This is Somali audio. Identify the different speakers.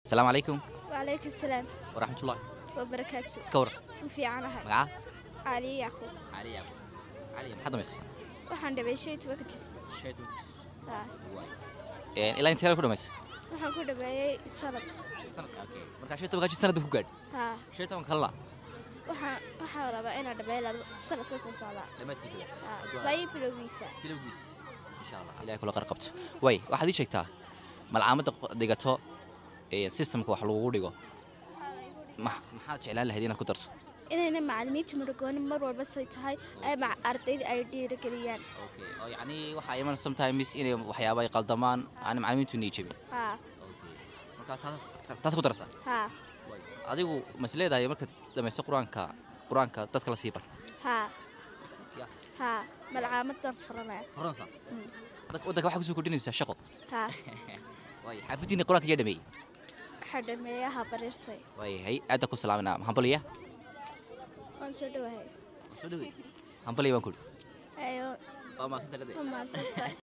Speaker 1: السلام عليكم
Speaker 2: وعليكم السلام
Speaker 1: ورحمة الله.
Speaker 2: وبركاته.
Speaker 1: سكورة
Speaker 2: وفي عنها
Speaker 1: مقعة
Speaker 2: علي يعقوب.
Speaker 1: علي يابو علي محد مس
Speaker 2: waxaan dhabay shay toban ka jis.
Speaker 1: شيتو
Speaker 2: ها
Speaker 1: إلا أنت كده مس
Speaker 2: waxaan ku dhabeeyay sanad.
Speaker 1: سنة أوكي مركز شيتو كاجي سنة دفوق قاعد
Speaker 2: ها
Speaker 1: شيتو كلا
Speaker 2: waxaan rabaa inaan dhabeeyo sanad ka soo socda.
Speaker 1: لما تكسر
Speaker 2: bay bilowgiisa.
Speaker 1: كيلو بيس إن شاء الله إلهي كل قرقبت وي واحد يشكتها ملعامة دقته سيستم كوح لو دقو ما حد شعلان لهدينا كترته
Speaker 2: inayna macallimiinta murugoonin mar walba say tahay ay ardayda ay dhiirigeliyaan.
Speaker 1: اوكي او يعني waxa ay man sometimes inay waxyaabo ay qaldamaan aan macallimiintu niijibi
Speaker 2: ها
Speaker 1: اوكي marka taas ku darasa
Speaker 2: ها
Speaker 1: adigu masleedahay marka dhamayso quraanka dadka la siibar
Speaker 2: ها
Speaker 1: ya
Speaker 2: ها malcamadan furanaa.
Speaker 1: faransa dadka waxa ku soo kordhinaysa shaqo
Speaker 2: ها
Speaker 1: way xafidina quraanka iyo dhamay
Speaker 2: waxaan dhameeyaha barirtay.
Speaker 1: way hay aad ku salaamina hambaliya
Speaker 2: waan soo dhawahay.
Speaker 1: soo dhawey hambaliya baan ku
Speaker 2: ayo
Speaker 1: oo ma santaday
Speaker 2: ma santahay.